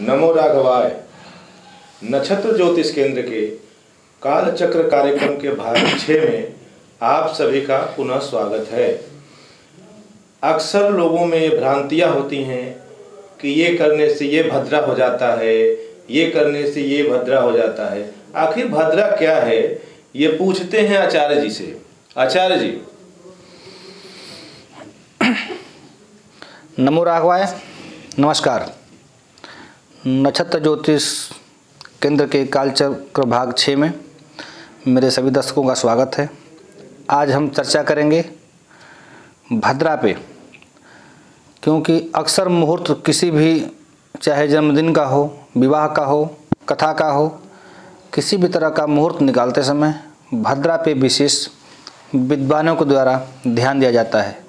नमो राघवाय। नक्षत्र ज्योतिष केंद्र के कालचक्र कार्यक्रम के भाग 6 में आप सभी का पुनः स्वागत है। अक्सर लोगों में ये भ्रांतियाँ होती हैं कि ये करने से ये भद्रा हो जाता है, ये करने से ये भद्रा हो जाता है। आखिर भद्रा क्या है, ये पूछते हैं आचार्य जी से। आचार्य जी। नमो राघवाय, नमस्कार। नक्षत्र ज्योतिष केंद्र के कालचक्र भाग 6 में मेरे सभी दर्शकों का स्वागत है। आज हम चर्चा करेंगे भद्रा पे, क्योंकि अक्सर मुहूर्त किसी भी, चाहे जन्मदिन का हो, विवाह का हो, कथा का हो, किसी भी तरह का मुहूर्त निकालते समय भद्रा पे विशेष विद्वानों के द्वारा ध्यान दिया जाता है।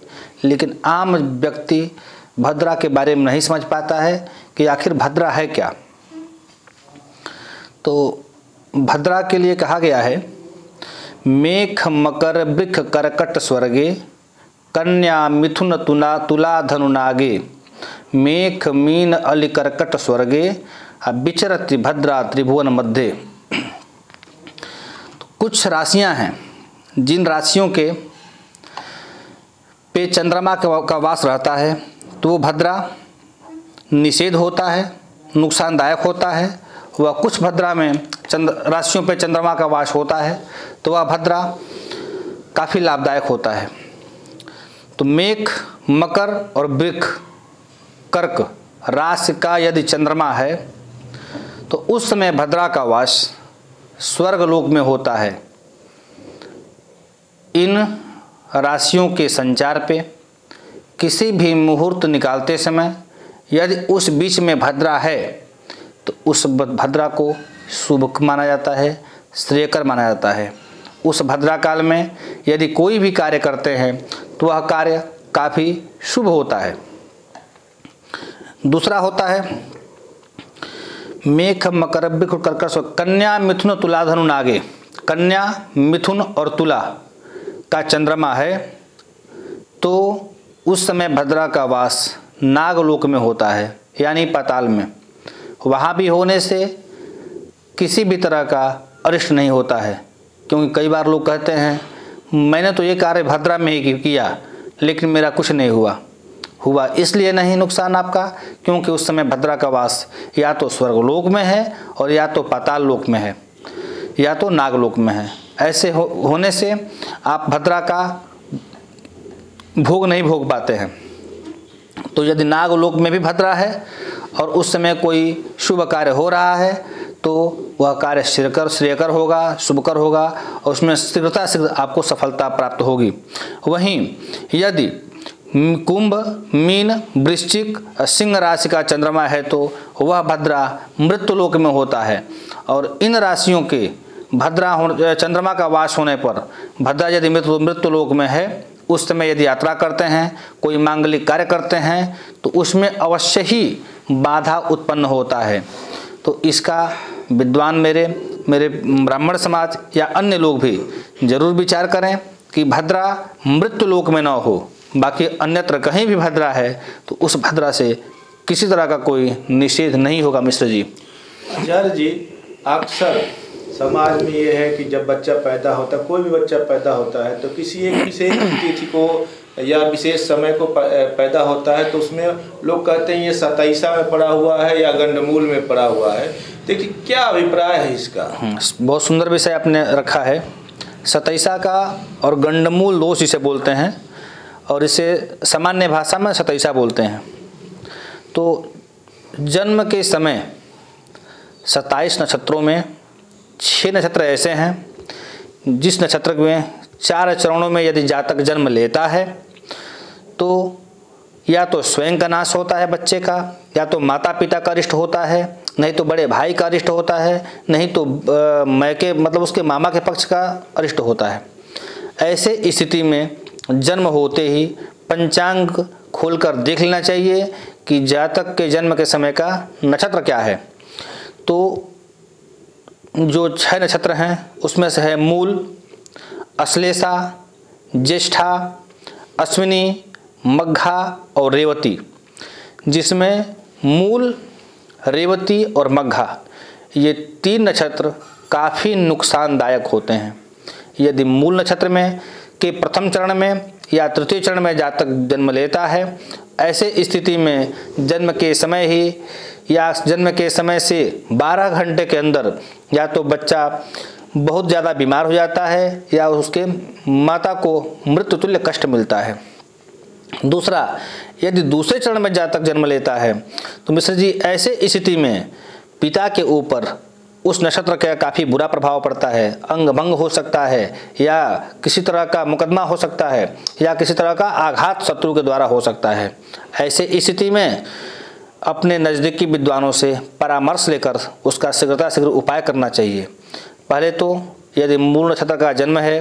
लेकिन आम व्यक्ति भद्रा के बारे में नहीं समझ पाता है कि आखिर भद्रा है क्या। तो भद्रा के लिए कहा गया है, मेघ मकर वृक्ष करकट स्वर्गे, कन्या मिथुन तुला धनु नागे, मेघ मीन अली करकट स्वर्गे, विचरति भद्रा त्रिभुवन मध्य। तो कुछ राशियां हैं जिन राशियों के पे चंद्रमा का वास रहता है तो वो भद्रा निषेध होता है, नुकसानदायक होता है। वह कुछ भद्रा में राशियों पे चंद्रमा का वास होता है तो वह भद्रा काफ़ी लाभदायक होता है। तो मेघ, मकर और वृक्ष, कर्क राशि का यदि चंद्रमा है तो उस समय भद्रा का वास स्वर्ग लोक में होता है। इन राशियों के संचार पे किसी भी मुहूर्त निकालते समय यदि उस बीच में भद्रा है तो उस भद्रा को शुभ माना जाता है, श्रेयकर माना जाता है। उस भद्रा काल में यदि कोई भी कार्य करते हैं तो वह कार्य काफ़ी शुभ होता है। दूसरा होता है मेघ मकर वृक्ष कर्कट, कन्या मिथुन तुला धनु नागे। कन्या, मिथुन और तुला का चंद्रमा है तो उस समय भद्रा का वास नागलोक में होता है, यानी पाताल में। वहाँ भी होने से किसी भी तरह का अरिष्ट नहीं होता है। क्योंकि कई बार लोग कहते हैं मैंने तो ये कार्य भद्रा में ही किया लेकिन मेरा कुछ नहीं हुआ इसलिए नहीं नुकसान आपका, क्योंकि उस समय भद्रा का वास या तो स्वर्गलोक में है और या तो पाताल लोक में है या तो नागलोक में है। ऐसे होने से आप भद्रा का भोग नहीं भोग पाते हैं। तो यदि नागलोक में भी भद्रा है और उस समय कोई शुभ कार्य हो रहा है तो वह कार्य श्रेयकर होगा, शुभकर होगा और उसमें शीघ्रता से आपको सफलता प्राप्त होगी। वहीं यदि कुंभ, मीन, वृश्चिक, सिंह राशि का चंद्रमा है तो वह भद्रा मृत्युलोक में होता है। और इन राशियों के भद्रा चंद्रमा का वास होने पर भद्रा यदि मृत्युलोक में है, उस समय यदि यात्रा करते हैं, कोई मांगलिक कार्य करते हैं तो उसमें अवश्य ही बाधा उत्पन्न होता है। तो इसका विद्वान मेरे ब्राह्मण समाज या अन्य लोग भी जरूर विचार करें कि भद्रा मृत्युलोक में न हो। बाकी अन्यत्र कहीं भी भद्रा है तो उस भद्रा से किसी तरह का कोई निषेध नहीं होगा। मिश्र जी। आचार्य जी, अक्सर समाज में ये है कि जब बच्चा पैदा होता है, कोई भी बच्चा पैदा होता है तो किसी एक विशेष तिथि को या विशेष समय को पैदा होता है तो उसमें लोग कहते हैं ये 27 में पड़ा हुआ है या गंडमूल में पड़ा हुआ है। देखिए क्या अभिप्राय है इसका। बहुत सुंदर विषय आपने रखा है। 27 का और गंडमूल दोष इसे बोलते हैं और इसे सामान्य भाषा में 27 बोलते हैं। तो जन्म के समय 27 नक्षत्रों में 6 नक्षत्र ऐसे हैं जिस नक्षत्र में 4 चरणों में यदि जातक जन्म लेता है तो या तो स्वयं का नाश होता है बच्चे का, या तो माता पिता का अरिष्ट होता है, नहीं तो बड़े भाई का अरिष्ट होता है, नहीं तो मैके मतलब उसके मामा के पक्ष का अरिष्ट होता है। ऐसे स्थिति में जन्म होते ही पंचांग खोलकर देख लेना चाहिए कि जातक के जन्म के समय का नक्षत्र क्या है। तो जो 6 नक्षत्र हैं उसमें से है मूल, अश्लेषा, ज्येष्ठा, अश्विनी, मघा और रेवती, जिसमें मूल रेवती और मघा, ये 3 नक्षत्र काफ़ी नुकसानदायक होते हैं। यदि मूल नक्षत्र में के प्रथम चरण में या तृतीय चरण में जातक जन्म लेता है, ऐसे स्थिति में जन्म के समय ही या जन्म के समय से 12 घंटे के अंदर या तो बच्चा बहुत ज़्यादा बीमार हो जाता है या उसके माता को मृत्यु तुल्य कष्ट मिलता है। दूसरा, यदि दूसरे चरण में जातक जन्म लेता है तो मिश्र जी ऐसे स्थिति में पिता के ऊपर उस नक्षत्र का काफ़ी बुरा प्रभाव पड़ता है, अंग भंग हो सकता है या किसी तरह का मुकदमा हो सकता है या किसी तरह का आघात शत्रु के द्वारा हो सकता है। ऐसे स्थिति में अपने नज़दीकी विद्वानों से परामर्श लेकर उसका शीघ्र उपाय करना चाहिए। पहले तो यदि मूल नक्षत्र का जन्म है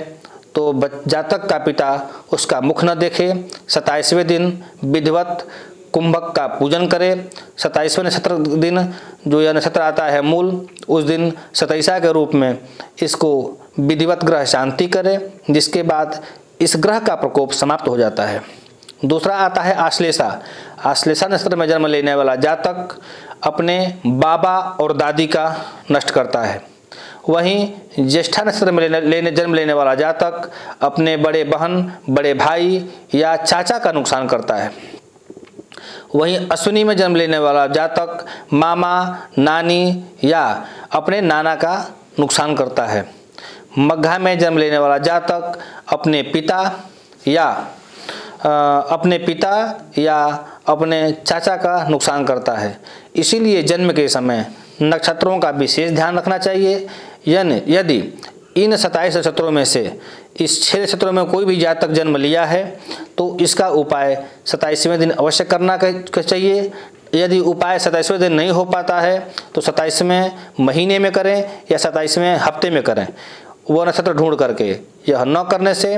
तो जातक का पिता उसका मुख न देखे, 27वें दिन विधिवत कुंभक का पूजन करे। 27वें नक्षत्र दिन जो यह नक्षत्र आता है मूल, उस दिन सतैसा के रूप में इसको विधिवत ग्रह शांति करे, जिसके बाद इस ग्रह का प्रकोप समाप्त हो जाता है। दूसरा आता है आश्लेषा। आश्लेषा नक्षत्र में जन्म लेने वाला जातक अपने बाबा और दादी का नष्ट करता है। वहीं ज्येष्ठा नक्षत्र में जन्म लेने वाला जातक अपने बड़े बहन, बड़े भाई या चाचा का नुकसान करता है। वहीं अश्विनी में जन्म लेने वाला जातक मामा, नानी या अपने नाना का नुकसान करता है। मघा में जन्म लेने वाला जातक अपने पिता या अपने चाचा का नुकसान करता है। इसीलिए जन्म के समय नक्षत्रों का विशेष ध्यान रखना चाहिए। यदि इन 27 नक्षत्रों में से इस 6 नक्षत्रों में कोई भी जातक जन्म लिया है तो इसका उपाय 27वें दिन अवश्य करना चाहिए। यदि उपाय 27वें दिन नहीं हो पाता है तो 27वें महीने में करें या 27वें हफ्ते में करें, वो नक्षत्र ढूंढ करके। यह न करने से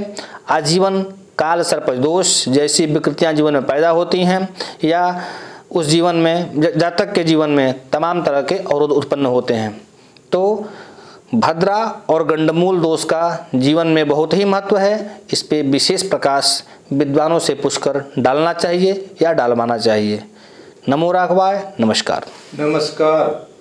आजीवन काल सर्प दोष जैसी विकृतियां जीवन में पैदा होती हैं या उस जीवन में जातक के जीवन में तमाम तरह के अवरोध उत्पन्न होते हैं। तो भद्रा और गंडमूल दोष का जीवन में बहुत ही महत्व है। इस पे विशेष प्रकाश विद्वानों से पूछकर डालना चाहिए या डालवाना चाहिए। नमो राघवाय। नमस्कार। नमस्कार।